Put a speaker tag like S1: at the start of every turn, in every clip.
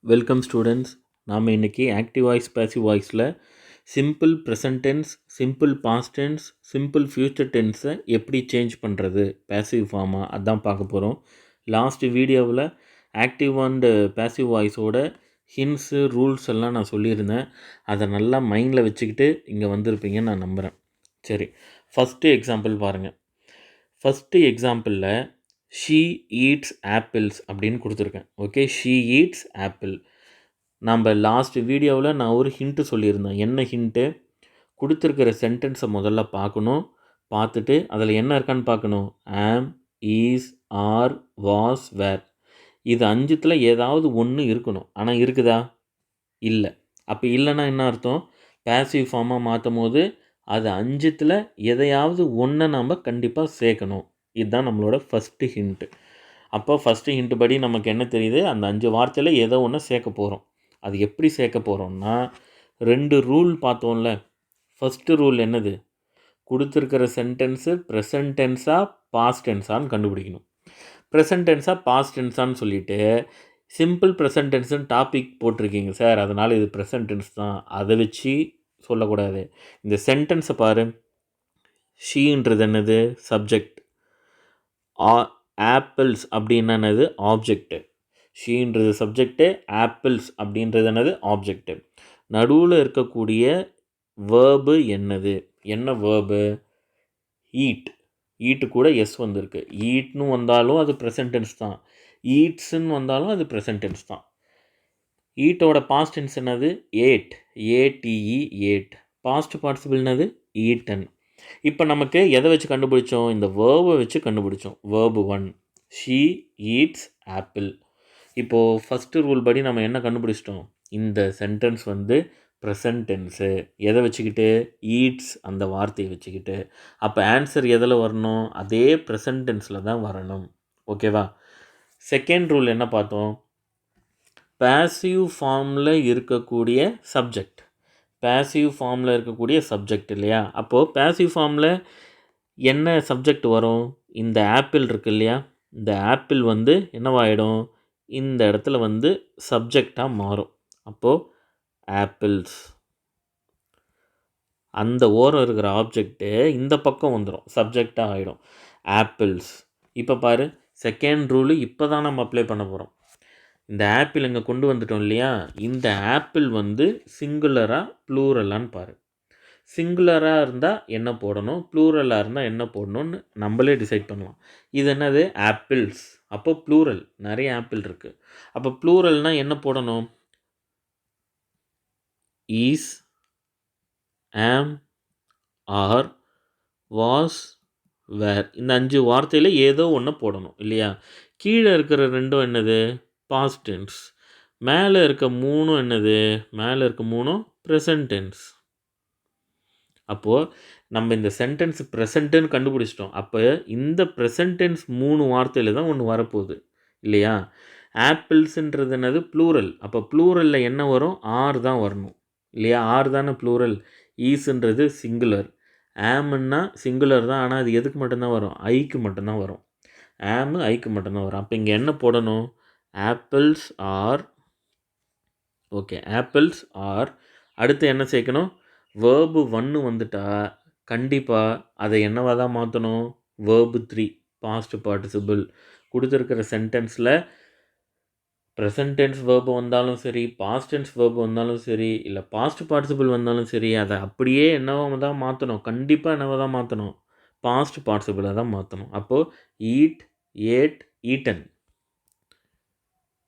S1: Welcome students. நாம் இன்றைக்கி active voice passive வாய்ஸில் simple present tense, simple past tense, simple future டென்ஸை எப்படி சேஞ்ச் பண்ணுறது பேசிவ் ஃபார்மாக அதான் பார்க்க போகிறோம். லாஸ்ட் வீடியோவில் ஆக்டிவ் அண்ட் பேசிவ் வாய்ஸோட ஹின்ஸு ரூல்ஸ் எல்லாம் நான் சொல்லியிருந்தேன். அதை நல்லா மைண்டில் வச்சுக்கிட்டு இங்கே வந்திருப்பீங்கன்னு நான் நம்புகிறேன். சரி, ஃபஸ்ட்டு எக்ஸாம்பிள் பாருங்கள். ஃபஸ்ட்டு எக்ஸாம்பிளில் ஷீ ஈட்ஸ் ஆப்பிள்ஸ் அப்படின்னு கொடுத்துருக்கேன். Okay, she eats apple. நம்ம லாஸ்ட் வீடியோவில் நான் ஒரு ஹிண்ட்டு சொல்லியிருந்தேன். என்ன ஹிண்ட்டு? கொடுத்துருக்கிற சென்டென்ஸை முதல்ல பார்க்கணும். பார்த்துட்டு அதில் என்ன இருக்கான்னு பார்க்கணும். ஆம், ஈஸ், ஆர், வாஸ், வேர். இது அஞ்சுத்தில் ஏதாவது ஒன்று இருக்கணும். ஆனால் இருக்குதா? இல்லை. அப்போ இல்லைன்னா என்ன அர்த்தம்? பேசிவ் ஃபார்மாக மாற்றும் போது அது அஞ்சுத்தில் எதையாவது ஒன்றை நாம் கண்டிப்பாக சேர்க்கணும். இதுதான் நம்மளோட ஃபஸ்ட்டு ஹிண்ட்டு. அப்போ ஃபஸ்ட்டு ஹிண்ட்டு படி நமக்கு என்ன தெரியுது? அந்த 5 வார்த்தையில் ஏதோ ஒன்று சேர்க்க போகிறோம். அது எப்படி சேர்க்க போகிறோம்னா, 2 ரூல் பார்த்தோம்ல. ஃபஸ்ட்டு ரூல் என்னது? கொடுத்துருக்கிற சென்டென்ஸு ப்ரெசன்ட் டென்ஸாக பாஸ்ட் டென்ஸான்னு கண்டுபிடிக்கணும். ப்ரெசன்ட் டென்ஸாக பாஸ்ட் டென்ஸான்னு சொல்லிவிட்டு சிம்பிள் ப்ரெசன்ட் டென்ஸுன்னு டாபிக் போட்டிருக்கீங்க சார், அதனால் இது ப்ரெசன்ட் டென்ஸ் தான், அதை வச்சு சொல்லக்கூடாது. இந்த சென்டென்ஸை பாரு. ஷீன்றது என்னது? சப்ஜெக்ட். ஆப்பிள்ஸ் அப்படின்னா என்னது? ஆப்ஜெக்ட்டு. ஷீன்றது சப்ஜெக்டு, ஆப்பிள்ஸ் அப்படின்றது என்னது? ஆப்ஜெக்டு. நடுவில் இருக்கக்கூடிய வேர்பு என்னது? என்ன வேர்பு? ஈட். ஈட்டு கூட எஸ் வந்திருக்கு. ஈட்னு வந்தாலும் அது ப்ரெசன்ட் டென்ஸ் தான். ஈட்ஸுன்னு வந்தாலும் அது ப்ரெசன்ட் டென்ஸ் தான். ஈட்டோட பாஸ்ட் டென்ஸ் என்னது? Ate. ATE ate. Past participle என்னது? ஈட்டன். இப்போ நமக்கு எதை வச்சு கண்டுபிடிச்சோம்? இந்த வேர்பை வச்சு கண்டுபிடிச்சோம். Verb 1, she eats apple. இப்போது ஃபஸ்ட்டு ரூல் படி நம்ம என்ன கண்டுபிடிச்சிட்டோம்? இந்த சென்டென்ஸ் வந்து ப்ரெசன்ட் டென்ஸு. எதை வச்சுக்கிட்டு? ஈட்ஸ் அந்த வார்த்தையை வச்சுக்கிட்டு. அப்போ ஆன்சர் எதில் வரணும்? அதே ப்ரெசன்ட் டென்ஸில் தான் வரணும். ஓகேவா? செகண்ட் ரூல் என்ன பார்த்தோம்? பேசிவ் ஃபார்மில் இருக்கக்கூடிய சப்ஜெக்ட். பேசிவ் ஃபார்மில் இருக்கக்கூடிய சப்ஜெக்ட் இல்லையா? அப்போது பேசிவ் ஃபார்மில் என்ன சப்ஜெக்ட் வரும்? இந்த ஆப்பிள் இருக்குது இல்லையா? இந்த ஆப்பிள் வந்து என்னவாயிடும்? இந்த இடத்துல வந்து சப்ஜெக்டாக மாறும். அப்போது ஆப்பிள்ஸ். அந்த ஓரம் இருக்கிற ஆப்ஜெக்ட்டு இந்த பக்கம் வந்துடும், சப்ஜெக்டாக ஆகிடும். ஆப்பிள்ஸ். இப்போ பாரு, செகண்ட் ரூலு இப்போ தான் நம்ம அப்ளை பண்ண போகிறோம். இந்த ஆப்பிள் இங்கே கொண்டு வந்துட்டோம் இல்லையா? இந்த ஆப்பிள் வந்து சிங்குலராக ப்ளூரலான்னு பாரு. சிங்குலராக இருந்தால் என்ன போடணும், ப்ளூரலாக இருந்தால் என்ன போடணும்னு நம்மளே டிசைட் பண்ணலாம். இது என்னது? ஆப்பிள்ஸ். அப்போ ப்ளூரல், நிறைய ஆப்பிள் இருக்குது. அப்போ ப்ளூரல்னால் என்ன போடணும்? ஈஸ், ஆம், ஆர், வாஸ், வேர். இந்த 5 வார்த்தையில் ஏதோ ஒன்று போடணும் இல்லையா? கீழே இருக்கிற ரெண்டும் என்னது? Past tense. மேலே இருக்க 3 என்னது? மேலே இருக்க 3 ப்ரெசன்ட் டென்ஸ். அப்போது நம்ம இந்த சென்டென்ஸ் ப்ரெசண்ட்டுன்னு கண்டுபிடிச்சிட்டோம். அப்போ இந்த ப்ரெசன்ட் டென்ஸ் 3 வார்த்தையில் தான் ஒன்று வரப்போகுது இல்லையா? ஆப்பிள்ஸுன்றது என்னது? ப்ளூரல். அப்போ ப்ளூரலில் என்ன வரும்? ஆர் தான் வரணும் இல்லையா? ஆர் தானே ப்ளூரல். ஈஸுன்றது சிங்குலர். ஆம்னா சிங்குலர் தான், ஆனால் அது எதுக்கு மட்டும்தான் வரும்? ஐக்கு மட்டும்தான் வரும். ஆமு ஐக்கு மட்டும்தான் வரும். அப்போ இங்கே என்ன போடணும்? Apples R. Okay, apples R. அடுத்து என்ன சேர்க்கணும்? வேர்பு 1 வந்துட்டா கண்டிப்பாக அதை என்னவாக தான் மாற்றணும்? Verb 3, past participle. கொடுத்துருக்கிற சென்டென்ஸில் ப்ரெசன்ட் டென்ஸ் வேர்பு வந்தாலும் சரி, பாஸ்ட் டென்ஸ் வேர்பு வந்தாலும் சரி, இல்லை பாஸ்ட் பார்ட்டிசிபிள் வந்தாலும் சரி, அதை அப்படியே என்னவாக தான் மாற்றணும்? கண்டிப்பாக என்னவாக தான் மாற்றணும்? பாஸ்ட் பார்ட்டிசிபிளாக தான் மாற்றணும். அப்போது eat, ate, eaten.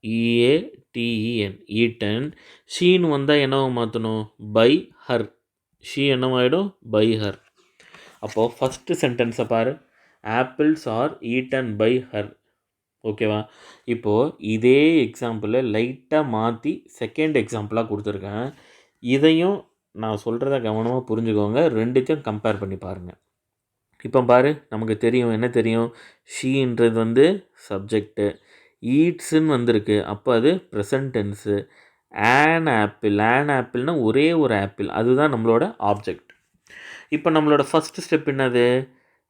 S1: EATEN, eaten. ஷீன்னு வந்தால் என்னவா மாற்றணும்? By her. ஷீ என்னவாயிடும்? By her. அப்போது ஃபஸ்ட்டு சென்டென்ஸை பாரு. Apples are eaten by her. ஓகேவா? இப்போது இதே எக்ஸாம்பிளை லைட்டாக மாற்றி செகண்ட் எக்ஸாம்பிளாக கொடுத்துருக்கேன். இதையும் நான் சொல்கிறத கவனமாக புரிஞ்சுக்கோங்க. ரெண்டுத்தையும் கம்பேர் பண்ணி பாருங்கள். இப்போ பாரு, நமக்கு தெரியும், என்ன தெரியும்? ஷீன்றது வந்து சப்ஜெக்டு. ஈட்ஸுன்னு வந்திருக்கு, அப்போ அது present tense. An apple. An ஆப்பிள்னால் ஒரே ஒரு ஆப்பிள், அதுதான் நம்மளோட ஆப்ஜெக்ட். இப்போ நம்மளோட ஃபஸ்ட்டு ஸ்டெப் என்னது?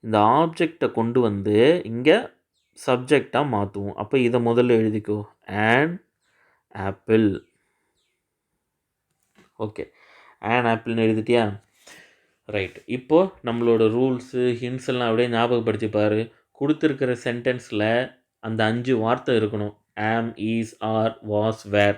S1: இந்த ஆப்ஜெக்டை கொண்டு வந்து இங்கே சப்ஜெக்டாக மாற்றுவோம். அப்போ இதை முதல்ல எழுதிக்கோ. An apple. ஓகே, an ஆப்பிள்னு எழுதிட்டியா? ரைட். இப்போது நம்மளோட ரூல்ஸு ஹிண்ட்ஸ் எல்லாம் அப்படியே ஞாபகப்படுத்தி பாரு. கொடுத்துருக்கிற சென்டென்ஸில் அந்த 5 வார்த்தை இருக்கணும். am, is, are, was, were.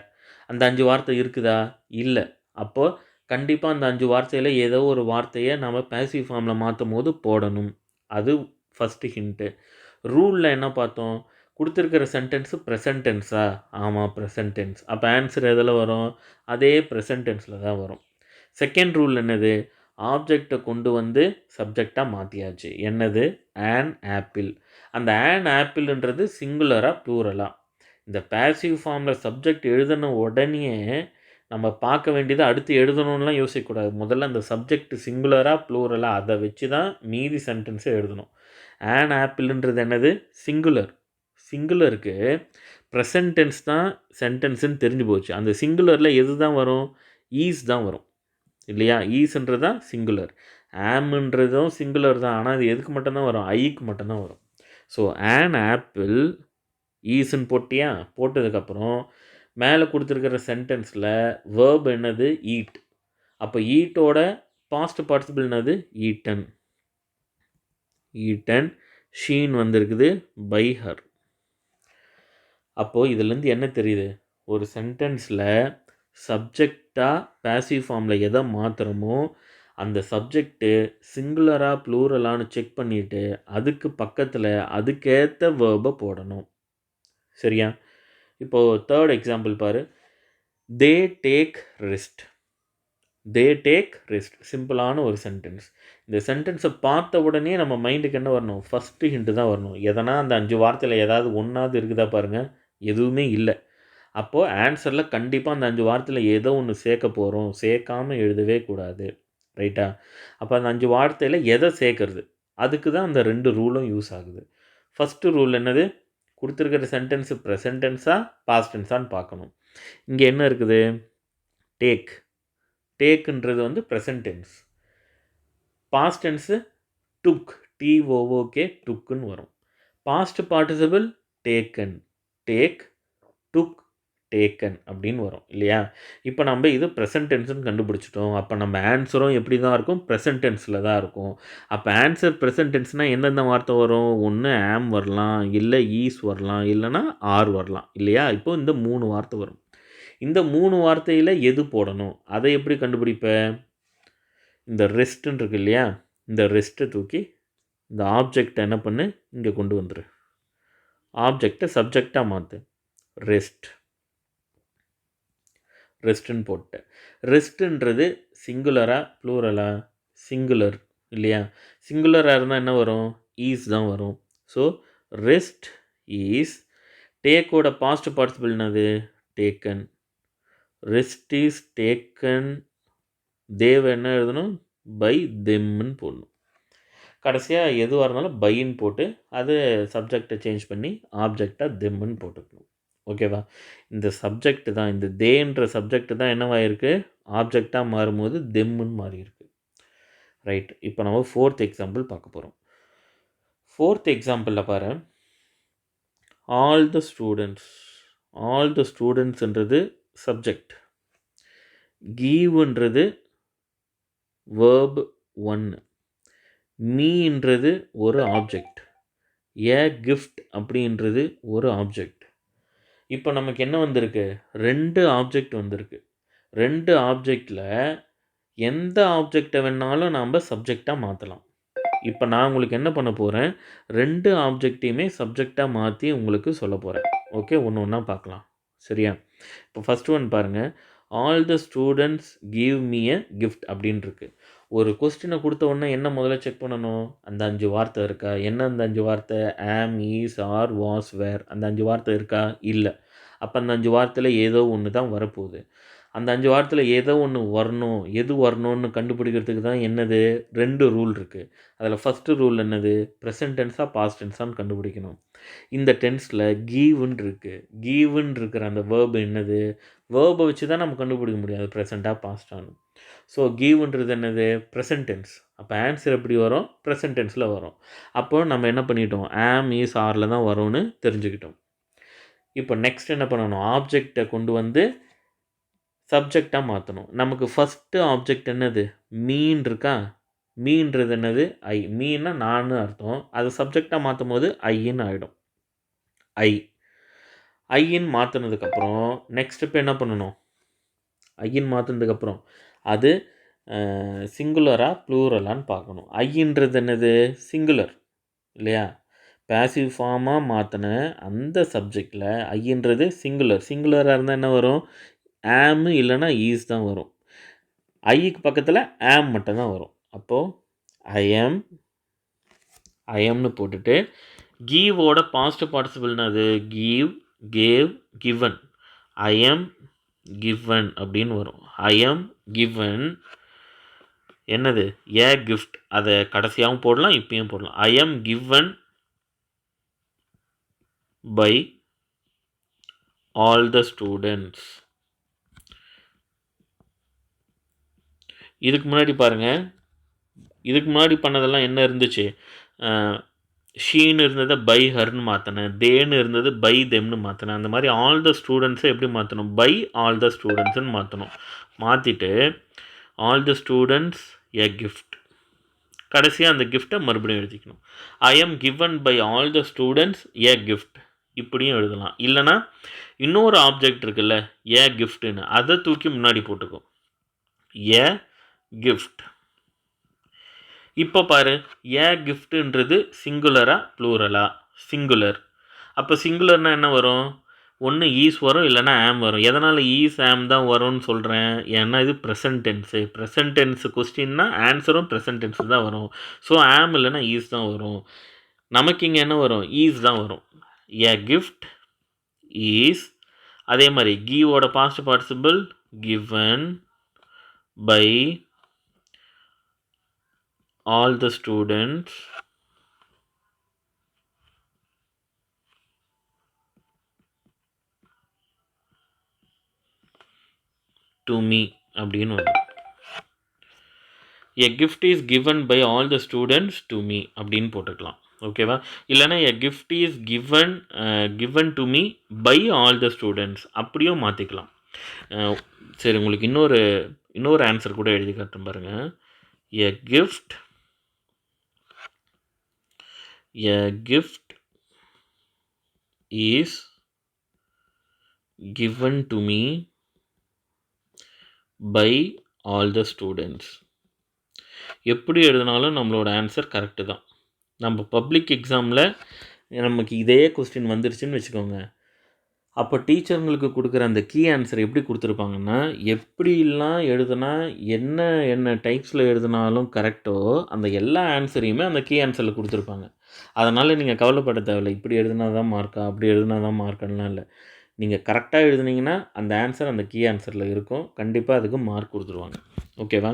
S1: அந்த 5 வார்த்தை இருக்குதா? இல்லை. அப்போது கண்டிப்பாக அந்த 5 வார்த்தையில் ஏதோ ஒரு வார்த்தையை நம்ம பேசிவ் ஃபார்மில் மாற்றும் போது போடணும். அது ஃபஸ்ட்டு ஹிண்ட்டு. ரூலில் என்ன பார்த்தோம்? கொடுத்துருக்கிற சென்டென்ஸு ப்ரெசன்ட் டென்ஸா? ஆமாம், ப்ரெசன்ட் டென்ஸ். அப்போ ஆன்சர் எதில் வரும்? அதே ப்ரெசன்ட் டென்ஸில் தான் வரும். செகண்ட் ரூல் என்னது? ஆப்ஜெக்டை கொண்டு வந்து சப்ஜெக்டாக மாற்றியாச்சு. என்னது? an apple. அந்த an ஆப்பிள்ன்றது சிங்குலராக ப்ளூரலாக? இந்த பேசிவ் ஃபார்மில் சப்ஜெக்ட் எழுதின உடனே நம்ம பார்க்க வேண்டியது அடுத்து எழுதணும்லாம் யோசிக்கக்கூடாது. முதல்ல அந்த சப்ஜெக்ட் சிங்குலராக ப்ளூரலாக அதை வச்சு தான் மீதி சென்டென்ஸை எழுதணும். an ஆப்பிள்ன்றது என்னது? சிங்குலர். சிங்குலருக்கு ப்ரெசன்ட் டென்ஸ் தான் சென்டென்ஸுன்னு தெரிஞ்சு போச்சு. அந்த சிங்குலரில் எது தான் வரும்? ஈஸ் தான் வரும் இல்லையா? ஈஸ்ன்றது தான் சிங்குலர். ஆம்ன்றதும் சிங்குலர் தான். ஆனால் அது எதுக்கு மட்டும்தான் வரும்? ஐக்கு மட்டும்தான் வரும். ஸோ an ஆப்பிள் ஈஸ்ன்னு போட்டியா? போட்டதுக்கப்புறம் மேலே கொடுத்துருக்கிற சென்டென்ஸில் வேர்ப் என்னது? ஈட். அப்போ ஈட்டோட பாஸ்ட் பார்ட்டிசிபிள் என்னது? ஈட்டன். ஈட்டன். ஷீன் வந்திருக்குது பை ஹர். அப்போது இதுலேருந்து என்ன தெரியுது? ஒரு சென்டென்ஸில் சப்ஜெக்டாக பேசிவ் ஃபார்மில் எதை மாற்றுறோமோ அந்த சப்ஜெக்ட்டு சிங்குலராக ப்ளூரலான்னு செக் பண்ணிவிட்டு அதுக்கு பக்கத்தில் அதுக்கேற்ற வேர்பை போடணும். சரியா? இப்போது தேர்ட் எக்ஸாம்பிள் பாரு. They take rest. They take rest சிம்பிளான ஒரு சென்டென்ஸ். இந்த சென்டென்ஸை பார்த்த உடனே நம்ம மைண்டுக்கு என்ன வரணும்? ஃபஸ்ட்டு ஹிண்ட்டு தான் வரணும். எதனா அந்த 5 வார்த்தையில் ஏதாவது ஒன்றாவது இருக்குதா பாருங்கள். எதுவுமே இல்லை. அப்போது ஆன்சரில் கண்டிப்பாக அந்த 5 வார்த்தையில் ஏதோ ஒன்று சேர்க்க போகிறோம். சேர்க்காமல் எழுதவே கூடாது. ரைட்டா? அப்போ அந்த 5 வார்த்தையில் எதை சேர்க்கறது? அதுக்கு தான் அந்த 2 ரூலும் யூஸ் ஆகுது. ஃபஸ்ட்டு ரூல் என்னது? கொடுத்துருக்கிற சென்டென்ஸு ப்ரெசன்ட் டென்ஸா பாஸ்ட் டென்ஸான்னு பார்க்கணும். இங்கே என்ன இருக்குது? டேக். டேக்குன்றது வந்து present tense. Past tense took. TOOK டுக்குன்னு வரும். Past participle taken. Take, took, taken அப்படின்னு வரும் இல்லையா? இப்போ நம்ம இது ப்ரெசன்ட் டென்ஸ்னு கண்டுபிடிச்சிட்டோம். அப்போ நம்ம ஆன்சரும் எப்படி தான் இருக்கும்? ப்ரெசன்ட் டென்ஸில் தான் இருக்கும். அப்போ ஆன்சர் ப்ரெசன்ட் டென்ஸ்னால் எந்தெந்த வார்த்தை வரும்? ஒன்று ஆம் வரலாம், இல்லை ஈஸ் வரலாம், இல்லைனா ஆர் வரலாம் இல்லையா? இப்போ இந்த 3 வார்த்தை வரும். இந்த 3 வார்த்தையில் எது போடணும்? அதை எப்படி கண்டுபிடிப்ப? இந்த ரெஸ்ட்டுன்னு இருக்கு இல்லையா? இந்த ரெஸ்ட்டை தூக்கி இந்த ஆப்ஜெக்டை என்ன பண்ணு? இங்கே கொண்டு வந்துரு. ஆப்ஜெக்டை சப்ஜெக்டாக மாற்று. ரெஸ்ட். ரெஸ்ட்டுன்னு போட்டேன். ரெஸ்ட்டுன்றது சிங்குலரா ப்ளூரலா? சிங்குலர் இல்லையா? சிங்குலராக இருந்தால் என்ன வரும்? ஈஸ் தான் வரும். So rest is. டேக்கோட பாஸ்ட் பார்ட்டிசிபிள் என்னது? டேக்கன். Rest is taken. தேவ என்ன எழுதணும்? பை தெம்னு போடணும். கடைசியாக எதுவாக இருந்தாலும் பைன்னு போட்டு அது சப்ஜெக்டை சேஞ்ச் பண்ணி ஆப்ஜெக்டாக தெம்முன்னு போட்டுக்கணும். ஓகேவா? இந்த சப்ஜெக்ட் தான், இந்த தேன்ற சப்ஜெக்ட் தான் என்னவாயிருக்கு? ஆப்ஜெக்டாக மாறும்போது தெம்முன்னு மாறியிருக்கு. ரைட். இப்போ நம்ம ஃபோர்த் எக்ஸாம்பிள் பார்க்க போகிறோம். ஃபோர்த் எக்ஸாம்பிளில் பாரு. All the students. All the ஸ்டூடெண்ட்ஸ்ன்றது சப்ஜெக்ட். கீவ்ன்றது வேர்ப் 1. மீன்றது ஒரு ஆப்ஜெக்ட். ஏ கிஃப்ட் அப்படின்றது ஒரு ஆப்ஜெக்ட். இப்போ நமக்கு என்ன வந்திருக்கு? 2 ஆப்ஜெக்ட் வந்திருக்கு. 2 ஆப்ஜெக்டில் எந்த ஆப்ஜெக்டை வேணாலும் நாம் சப்ஜெக்டாக மாற்றலாம். இப்போ நான் உங்களுக்கு என்ன பண்ண போகிறேன்? 2 ஆப்ஜெக்டையுமே சப்ஜெக்டாக மாற்றி உங்களுக்கு சொல்ல போகிறேன். ஓகே, ஒன்று ஒன்றா பார்க்கலாம். சரியா? இப்போ ஃபஸ்ட் ஒன் பாருங்கள். All the students give me a gift அப்படின்னு இருக்கு. ஒரு கொஸ்டினை கொடுத்த உடனே என்ன முதல்ல செக் பண்ணணும்? அந்த 5 வார்த்தை இருக்கா? என்ன அந்த 5 வார்த்தை? ஆம், ஈஸ், ஆர், வாஸ், வேர். அந்த 5 வார்த்தை இருக்கா? இல்லை. அப்போ அந்த 5 வார்த்தையில் ஏதோ ஒன்று தான் வரப்போகுது. அந்த 5 வார்த்தையில் ஏதோ ஒன்று வரணும். எது வரணும்னு கண்டுபிடிக்கிறதுக்கு தான் என்னது? 2 ரூல் இருக்குது. அதில் ஃபஸ்ட்டு ரூல் என்னது? ப்ரெசன்ட் டென்ஸாக பாஸ்ட் டென்ஸான்னு கண்டுபிடிக்கணும். இந்த டென்ஸில் கீவுன்னு இருக்குது. கீவுன்னு இருக்கிற அந்த வேர்பு என்னது? வேர்பை வச்சு தான் நம்ம கண்டுபிடிக்க முடியாது ப்ரெசண்ட்டாக பாஸ்டானு. ஸோ கீவுன்றது என்னது? Present tense. அப்போ ஆன்சர் எப்படி வரும்? ப்ரெசன்ட் டென்ஸில் வரும். அப்போ நம்ம என்ன பண்ணிட்டோம்? ஆம், ஈஸ், ஆரில் தான் வரும்னு தெரிஞ்சுக்கிட்டோம். இப்போ நெக்ஸ்ட் என்ன பண்ணணும், ஆப்ஜெக்டை கொண்டு வந்து சப்ஜெக்டாக மாற்றணும். நமக்கு ஃபஸ்ட்டு ஆப்ஜெக்ட் என்னது, மீன் இருக்கா, மீன்றது என்னது ஐ, மீன்னா நான் அர்த்தம். அது சப்ஜெக்டாக மாற்றும் போது ஐன்னு ஆகிடும். ஐன்னு மாற்றினதுக்கப்புறம் நெக்ஸ்ட் இப்போ என்ன பண்ணணும், ஐன்னு மாற்றினதுக்கப்புறம் அது சிங்குலராக ப்ளூரலான்னு பார்க்கணும். ஐன்றது என்னது சிங்குலர் இல்லையா, பேசிவ் ஃபார்மாக மாற்றின அந்த சப்ஜெக்டில் ஐன்றது சிங்குலராக இருந்தால் என்ன வரும், ஆம் இல்லைன்னா ஈஸ் தான் வரும். ஐக்கு பக்கத்தில் ஆம் மட்டும்தான் வரும். அப்போது ஐஎம்னு போட்டுட்டு கீவோட பாஸ்ட் பார்ட்டிசிபிள்னா அது give, gave, given. I'm given அப்படின்னு வரும். ஐஎம் கிவன் என்னது, ஏ கிஃப்ட். அதை கடைசியாகவும் போடலாம், இப்பயும் போடலாம். I'm given by all the students. இதுக்கு முன்னாடி பாருங்கள், இதுக்கு முன்னாடி பண்ணதெல்லாம் என்ன இருந்துச்சு, ஷீன்னு இருந்ததை பை ஹர்னு மாற்றினேன், தேன்னு இருந்தது பை தெம்னு மாற்றினேன். அந்த மாதிரி ஆல் த ஸ்டூடெண்ட்ஸை எப்படி மாற்றணும், பை ஆல் த ஸ்டூடெண்ட்ஸ்னு மாற்றணும். மாற்றிட்டு all the students a gift, கடைசியாக அந்த கிஃப்ட்டை மறுபடியும் எழுதிக்கணும். I am given by all the students a gift இப்படியும் எழுதலாம். இல்லைனா இன்னொரு ஆப்ஜெக்ட் இருக்குல்ல ஏ கிஃப்ட்டுன்னு, அதை தூக்கி முன்னாடி போட்டுக்கும், ஏ கிஃப்ட். இப்போ பாரு, ஏ கிஃப்ட்டுன்றது சிங்குலரா ப்ளூரலா, சிங்குலர். அப்போ சிங்குலர்னால் என்ன வரும், ஒன்று ஈஸ் வரும் இல்லைனா ஆம் வரும். எதனால் ஈஸ் ஆம் தான் வரும்னு சொல்கிறேன், ஏன்னா இது ப்ரெசன்ட் டென்ஸு. ப்ரெசன்ட் டென்ஸு கொஸ்டின்னா ஆன்சரும் ப்ரெசன்ட் டென்ஸு தான் வரும். ஸோ ஆம் இல்லைனா ஈஸ் தான் வரும். நமக்கு இங்கே என்ன வரும், ஈஸ் தான் வரும். A gift is. அதே மாதிரி கீவோட past participle given by all the students to me அப்படின்னு வரும். a gift is given by all the students to me அப்படின்னு போட்டுக்கலாம். ஓகேவா, இல்லைனா a gift is given to me by all the students அப்படியும் மாற்றிக்கலாம். சரி, உங்களுக்கு இன்னொரு ஆன்சர் கூட எழுதி காட்டுறேன் பாருங்கள். a gift is given to me by all the students. எப்படி எழுதினாலும் நம்மளோட ஆன்சர் கரெக்டு தான். நம்ம பப்ளிக் எக்ஸாமில் நமக்கு இதே கொஸ்டின் வந்துருச்சுன்னு வச்சுக்கோங்க, அப்போ டீச்சருங்களுக்கு கொடுக்குற அந்த கீ ஆன்சர் எப்படி கொடுத்துருப்பாங்கன்னா, எப்படிலாம் எழுதுனா என்ன டைப்ஸில் எழுதினாலும் கரெக்டோ அந்த எல்லா ஆன்சரையுமே அந்த கீ ஆன்சரில் கொடுத்துருப்பாங்க. அதனால் நீங்கள் கவலைப்பட தேவையில்லை, இப்படி எழுதினா தான் மார்க்கா, அப்படி எழுதினா தான் மார்க்கெல்லாம் இல்லை. நீங்கள் கரெக்டாக எழுதுனீங்கன்னா அந்த ஆன்சர் அந்த கீ ஆன்சரில் இருக்கும், கண்டிப்பாக அதுக்கு மார்க் கொடுத்துருவாங்க. ஓகேவா,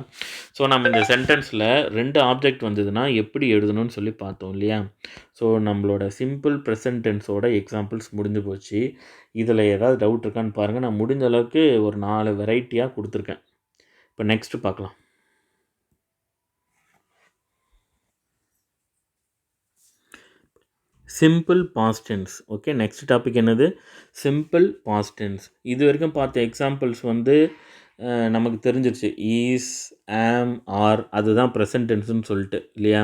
S1: ஸோ நம்ம இந்த சென்டென்ஸில் 2 ஆப்ஜெக்ட் வந்ததுன்னா எப்படி எழுதணும்னு சொல்லி பார்த்தோம் இல்லையா. ஸோ நம்மளோட சிம்பிள் ப்ரெசன்ட் டென்ஸோட எக்ஸாம்பிள்ஸ் முடிஞ்சு போச்சு. இதில் ஏதாவது டவுட் இருக்கான்னு பாருங்கள். நான் முடிஞ்ச அளவுக்கு ஒரு 4 வெரைட்டியாக கொடுத்துருக்கேன். இப்போ நெக்ஸ்ட்டு பார்க்கலாம். Simple past tense. Okay, next topic என்னது, சிம்பிள் பாஸ்ட் டென்ஸ். இது வரைக்கும் பார்த்த எக்ஸாம்பிள்ஸ் வந்து நமக்கு தெரிஞ்சிருச்சு, ஈஸ், ஆம், ஆர், அதுதான் ப்ரெசன்ட் டென்ஸ்னு சொல்லிட்டு இல்லையா.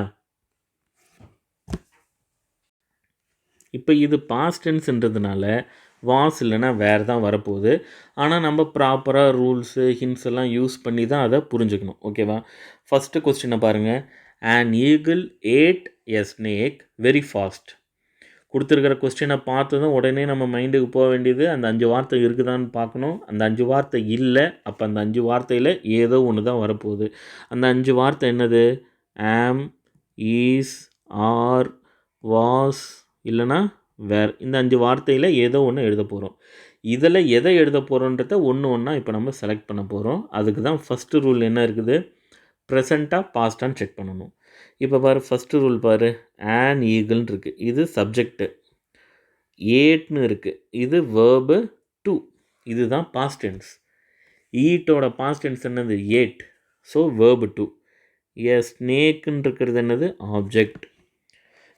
S1: இப்போ இது பாஸ்ட் டென்ஸ்ன்றதுனால வாஸ் இல்லைனா வேறு தான் வரப்போகுது. ஆனால் நம்ம ப்ராப்பராக ரூல்ஸு ஹிண்ட்ஸ் எல்லாம் யூஸ் பண்ணி தான் அதை புரிஞ்சுக்கணும். ஓகேவா, ஃபஸ்ட்டு கொஸ்டினை பாருங்கள். an eagle ate a snake very fast. கொடுத்துருக்கிற கொஸ்டினை பார்த்ததும் உடனே நம்ம மைண்டுக்கு போக வேண்டியது அந்த 5 வார்த்தை இருக்குதான்னு பார்க்கணும். அந்த 5 வார்த்தை இல்லை, அப்போ அந்த 5 வார்த்தையில் ஏதோ ஒன்று தான் வரப்போகுது. அந்த 5 வார்த்தை என்னது, ஆம், ஈஸ், ஆர், வாஸ் இல்லைனா வேர். இந்த 5 வார்த்தையில் ஏதோ ஒன்று எழுத போகிறோம். இதில் எதை எழுத போகிறோன்றத ஒன்றா இப்போ நம்ம செலக்ட் பண்ண போகிறோம். அதுக்கு தான் ஃபஸ்ட்டு ரூல் என்ன இருக்குது, ப்ரெசண்ட்டாக பாஸ்ட்டான்னு செக் பண்ணணும். இப்போ பாரு, ஃபஸ்ட்டு ரூல் பாரு, ஆன் ஈகிள்னு இருக்குது, இது சப்ஜெக்டு. ஏட்னு இருக்குது, இது வேர்பு டு, இதுதான் பாஸ்ட் டென்ஸ். ஈட்டோட பாஸ்ட் டென்ஸ் என்னது, ஏட், ஸோ வேர்பு டு. ஏ ஸ்னேக்குன்னு இருக்கிறது என்னது, ஆப்ஜெக்ட்.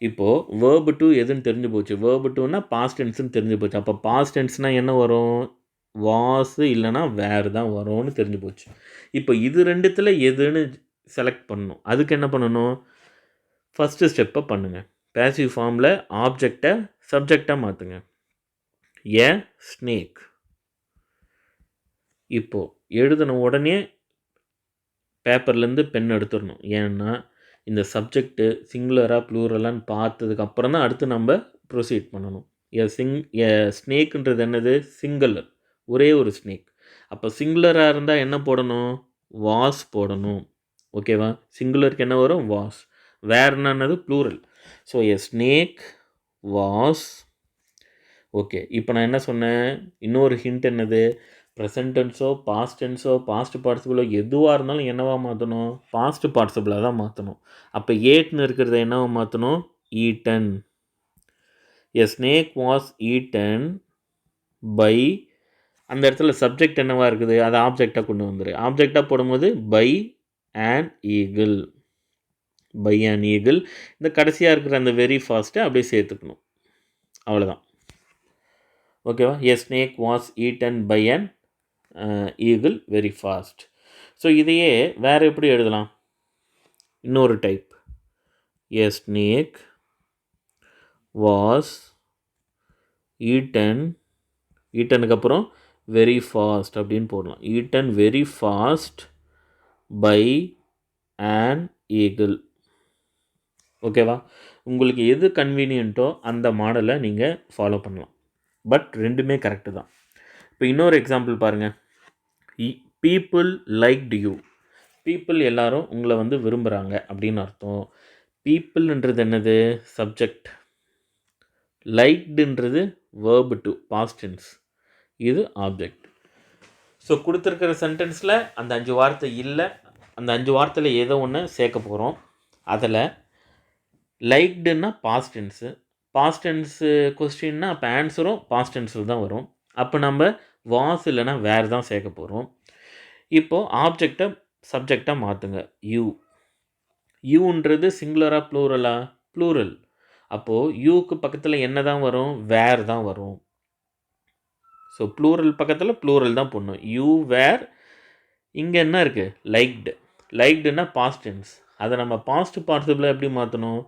S1: இப்போது வேர்பு டூ எதுன்னு தெரிஞ்சு போச்சு. வேர்பு டூன்னா பாஸ்ட் டென்ஸ்னு தெரிஞ்சு போச்சு. அப்போ பாஸ்ட் டென்ஸ்னால் என்ன வரும்? வாஸ் இல்லைனா வேறு தான் வரும்னு தெரிஞ்சு போச்சு. இப்போ இது ரெண்டுத்தில் எதுன்னு செலக்ட் பண்ணணும். அதுக்கு என்ன பண்ணணும்? ஃபஸ்ட்டு ஸ்டெப்பை பண்ணுங்கள். பேசிவ் ஃபார்மில் ஆப்ஜெக்டை சப்ஜெக்டாக மாற்றுங்க. ஏ ஸ்னேக். இப்போது எழுதின உடனே பேப்பர்லேருந்து பென் எடுத்துடணும். ஏன்னா இந்த சப்ஜெக்ட்டு சிங்குலராக ப்ளூரலான்னு பார்த்ததுக்கப்புறம் தான் அடுத்து நம்ம ப்ரொசீட் பண்ணணும். எ ஸ்னேக்குன்றது என்னது? சிங்குலர், ஒரே ஒரு ஸ்னேக். அப்போ சிங்குலராக இருந்தால் என்ன போடணும்? வாஸ் போடணும். ஓகேவா? சிங்குலருக்கு என்ன வரும்? வாஸ். வேறுனது plural. So a snake was. Okay, இப்போ நான் என்ன சொன்னேன்? இன்னொரு ஹிண்ட் என்னது? ப்ரெசன்ட் டென்ஸோ பாஸ்ட் டென்ஸோ பாஸ்ட் பார்ட்டிசிபிளோ எதுவாக இருந்தாலும் என்னவாக மாற்றணும்? பாஸ்ட் பார்ட்டிசிபிளாக தான் மாற்றணும். அப்போ ஏட்னு இருக்கிறத என்னவாக மாற்றணும்? Eaten. A snake was eaten by. அந்த இடத்துல சப்ஜெக்ட் என்னவாக இருக்குது? அதை ஆப்ஜெக்டாக கொண்டு வந்துரு. ஆப்ஜெக்டாக போடும்போது by and eagle. By and eagle. இந்த கடைசியாக இருக்கிற அந்த வெரி ஃபாஸ்ட்டை அப்படியே சேர்த்துக்கணும். அவ்வளோதான். ஓகேவா? A snake was eaten by and eagle very fast. So இதையே வேறு எப்படி எழுதலாம்? இன்னொரு type. A snake was eaten, ஈட்டனுக்கு அப்புறம் வெரி ஃபாஸ்ட் அப்படின்னு போடலாம். Eaten very fast by and eagle. ஓகேவா? உங்களுக்கு எது கன்வீனியன்ட்டோ அந்த மாடலை நீங்கள் ஃபாலோ பண்ணலாம். பட் ரெண்டுமே கரெக்டு தான். இப்போ இன்னொரு எக்ஸாம்பிள் பாருங்கள். People liked you. பீப்புள் எல்லாரும் உங்களை வந்து விரும்புகிறாங்க அப்படின்னு அர்த்தம். பீப்புள்ன்றது என்னது? சப்ஜெக்ட். லைக்டுன்றது வேர்பு டு பாஸ்ட் டென்ஸ். இது ஆப்ஜெக்ட். ஸோ கொடுத்துருக்கிற சென்டென்ஸில் அந்த 5 வார்த்தை இல்லை. அந்த 5 வார்த்தையில் ஏதோ ஒன்று சேர்க்க போகிறோம். அதில் லைக்டுன்னா பாஸ்ட் டென்ஸு. பாஸ்ட் டென்ஸு கொஸ்டின்னா அப்போ ஆன்சரும் பாஸ்ட் டென்ஸில் தான் வரும். அப்போ நம்ம வாஸ் இல்லைனா வேறு தான் சேர்க்க போகிறோம். இப்போது ஆப்ஜெக்டை சப்ஜெக்டாக மாற்றுங்க. யூ. யூன்றது சிங்குலராக ப்ளூரலா? ப்ளூரல். அப்போது யூக்கு பக்கத்தில் என்ன தான் வரும்? வேர் தான் வரும். ஸோ ப்ளூரல் பக்கத்தில் ப்ளூரல் தான் போடணும். You were. இங்கே என்ன இருக்குது? லைக்டு. லைக்டுன்னா பாஸ்ட் டென்ஸ். அதை நம்ம பாஸ்ட் பார்ட்டிசிபிளாக எப்படி மாற்றணும்?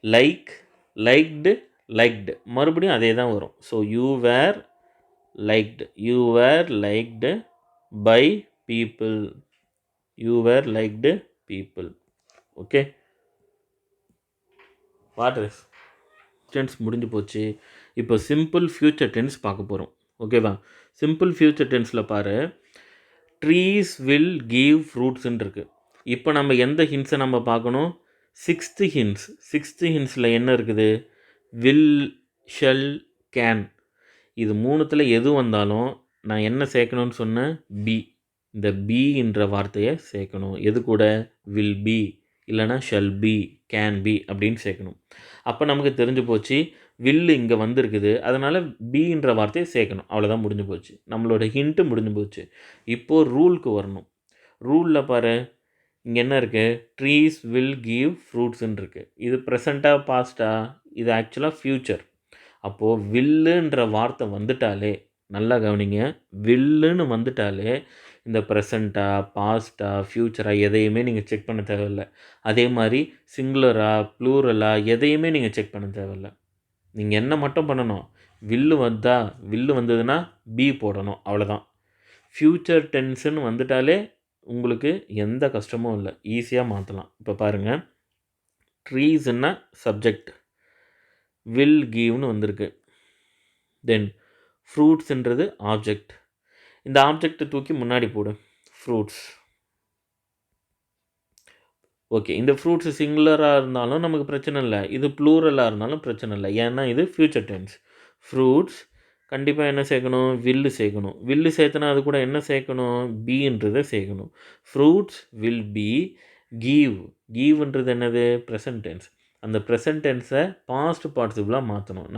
S1: Like, liked, liked. மறுபடியும் அதே தான் வரும். So you were liked. You were liked by people. You were liked people. Okay, what is tense முடிஞ்சு போச்சு. இப்போ சிம்பிள் ஃப்யூச்சர் டென்ஸ் பார்க்க போகிறோம். ஓகேவா? சிம்பிள் ஃப்யூச்சர் டென்ஸில் பாரு, ட்ரீஸ் வில் கிவ் ஃப்ரூட்ஸ்ன்னு இருக்குது. இப்போ நம்ம எந்த ஹின்ஸை நம்ம பார்க்கணும்? 6th hints. 6th ஹின்ஸில் என்ன இருக்குது? Will, shall, can. இது மூணுத்தில் எது வந்தாலும் நான் என்ன சேர்க்கணும்னு சொன்னேன்? பி. இந்த பீன்ற வார்த்தையை சேர்க்கணும். எது கூட? வில் பி இல்லைனா ஷல் பி, கேன் பி அப்படின்னு சேர்க்கணும். அப்போ நமக்கு தெரிஞ்சு போச்சு வில்லு இங்கே வந்திருக்குது, அதனால் பீன்ற வார்த்தையை சேர்க்கணும். அவ்வளோதான், முடிஞ்சு போச்சு. நம்மளோட ஹிண்ட்டு முடிஞ்சு போச்சு. இப்போது ரூலுக்கு வரணும். ரூலில் பாரு, இங்கே என்ன இருக்குது? ட்ரீஸ் வில் கிவ் ஃப்ரூட்ஸ்ன்னு இருக்குது. இது ப்ரெசண்ட்டாக பாஸ்ட்டா? இது ஆக்சுவலாக ஃப்யூச்சர். அப்போது வில்லுன்ற வார்த்தை வந்துட்டாலே, நல்லா கவனிங்க, வில்லுன்னு வந்துட்டாலே இந்த ப்ரெசண்ட்டா, பாஸ்ட்டா, ஃப்யூச்சரா எதையுமே நீங்கள் செக் பண்ண தேவையில்லை. அதே மாதிரி சிங்குலரா, ப்ளூரலா எதையுமே நீங்கள் செக் பண்ண தேவையில்லை. நீங்கள் என்ன மட்டும் பண்ணணும்? வில்லு வந்ததுன்னா பி போடணும். அவ்வளோதான். ஃப்யூச்சர் டென்ஸுன்னு வந்துட்டாலே உங்களுக்கு எந்த கஷ்டமும் இல்லை, ஈஸியாக மாற்றலாம். இப்போ பாருங்கள், ட்ரீஸ்ன்னா சப்ஜெக்ட், வில் கிவ்னு வந்திருக்கு. தென் ஃப்ரூட்ஸுன்றது ஆப்ஜெக்ட். இந்த ஆப்ஜெக்டை தூக்கி முன்னாடி போடு, ஃப்ரூட்ஸ். ஓகே, இந்த ஃப்ரூட்ஸ் சிங்குலராக இருந்தாலும் நமக்கு பிரச்சனை இல்லை, இது ப்ளூரலாக இருந்தாலும் பிரச்சனை இல்லை, ஏன்னா இது ஃப்யூச்சர் டென்ஸ். ஃப்ரூட்ஸ் கண்டிப்பாக என்ன சேர்க்கணும்? வில்லு சேர்க்கணும். வில்லு சேர்த்தனா அது கூட என்ன சேர்க்கணும்? பீன்றதை சேர்க்கணும். Fruits will be give. கிவ்ன்றது என்னது? Present tense. அந்த ப்ரெசன்ட் டென்ஸை பாஸ்ட் பார்ட்டிசிபிளாக மாற்றணும்.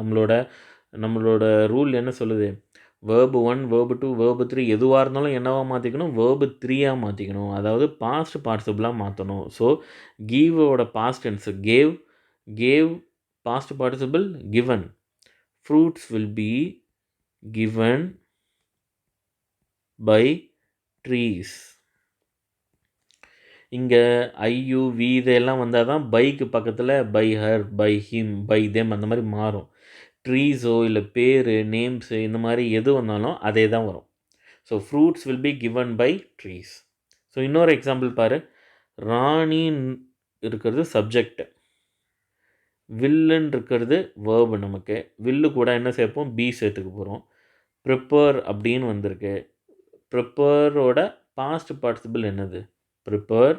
S1: நம்மளோட ரூல் என்ன சொல்லுது? வேர்பு 1, வேர்பு 2, வேர்பு 3 எதுவாக இருந்தாலும் என்னவாக மாற்றிக்கணும்? வேர்பு 3ஆக மாற்றிக்கணும். அதாவது பாஸ்ட் பார்ட்டிசிபிளாக மாற்றணும். ஸோ கீவோட past tense gave, gave past participle given. Fruits will be given by trees. இங்கே ஐயு வி இதெல்லாம் வந்தால் தான் பைக்கு பக்கத்தில் by her, by him, by them அந்த மாதிரி மாறும். ட்ரீஸோ இல்லை பேர், நேம்ஸு இந்த மாதிரி எது வந்தாலும் அதே தான் வரும். So fruits will be given by trees. So இன்னொரு எக்ஸாம்பிள் பாரு. ராணி இருக்கிறது சப்ஜெக்ட், வில்லுன்னு இருக்கிறது வேர்பு. நமக்கு வில்லு கூட என்ன சேர்ப்போம், பி சேர்த்துக்க போகிறோம். ப்ரிப்பேர் அப்படின்னு வந்திருக்கு. ப்ரிப்பேரோட பாஸ்ட் பார்ட்டிசிபிள் என்னது, ப்ரிப்பேர்,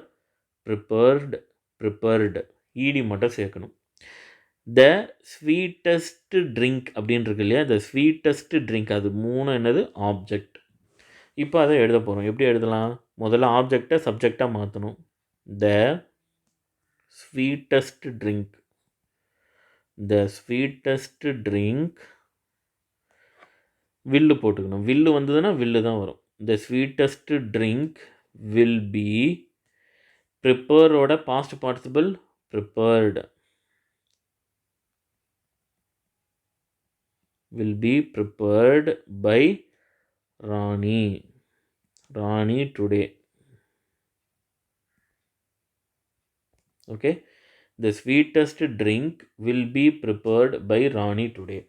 S1: ப்ரிப்பேர்டு, ப்ரிப்பேர்டு. ஈடி மட்டும் சேர்க்கணும். த ஸ்வீட்டஸ்ட் ட்ரிங்க் அப்படின்னு இருக்கு இல்லையா, த ஸ்வீட்டஸ்ட் ட்ரிங்க் அது 3 என்னது, ஆப்ஜெக்ட். இப்போ அதை எழுத போகிறோம். எப்படி எழுதலாம், முதல்ல ஆப்ஜெக்டை சப்ஜெக்டாக மாற்றணும். The sweetest drink, the sweetest drink, will போட்டுக்கணும். வில்லு வந்ததுன்னா வில்லு தான் வரும். The sweetest drink will be, ப்ரிப்பேரோட past participle prepared, will be prepared by Rani, Rani today. Okay, the sweetest drink will be prepared by Rani today.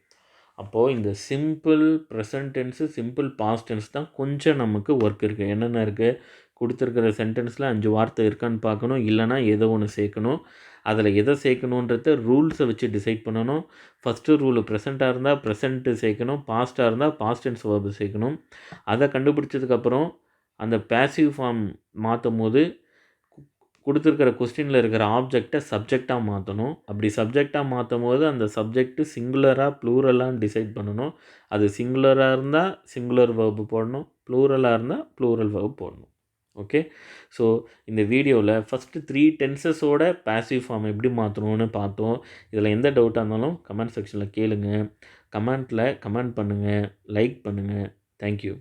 S1: அப்போது இந்த simple present tense, simple past tense தான் கொஞ்சம் நமக்கு work இருக்குது. என்னென்ன இருக்குது, கொடுத்துருக்கிற சென்டென்ஸில் 5 வார்த்தை இருக்கான்னு பார்க்கணும், இல்லைனா ஏதோ ஒன்று சேர்க்கணும். அதில் எதை சேர்க்கணுன்றத ரூல்ஸை வச்சு டிசைட் பண்ணணும். ஃபஸ்ட்டு ரூலு ப்ரெசண்ட்டாக இருந்தால் ப்ரெசண்ட்டு சேர்க்கணும், பாஸ்ட்டாக இருந்தால் பாஸ்ட் டென்ஸ் வேர்பு சேர்க்கணும். அதை கண்டுபிடிச்சதுக்கப்புறம் அந்த பேசிவ் ஃபார்ம் மாற்றும் போது கொடுத்துருக்கிற கொஸ்டினில் இருக்கிற ஆப்ஜெக்டை சப்ஜெக்டாக மாற்றணும். அப்படி சப்ஜெக்டாக மாற்றும் போது அந்த சப்ஜெக்ட்டு சிங்குலராக ப்ளூரலான்னு டிசைட் பண்ணணும். அது சிங்குலராக இருந்தால் சிங்குலர் வேர்பு போடணும், ப்ளூரலாக இருந்தால் ப்ளூரல் வேர்பு போடணும். ஓகே, ஸோ இந்த வீடியோவில் ஃபஸ்ட்டு 3 டென்சஸோட பேசிவ் ஃபார்ம் எப்படி மாற்றணும்னு பார்த்தோம். இதில் எந்த டவுட்டாக இருந்தாலும் கமெண்ட் செக்ஷனில் கேளுங்க, கமெண்ட் பண்ணுங்கள், லைக் பண்ணுங்கள். தேங்க்யூ.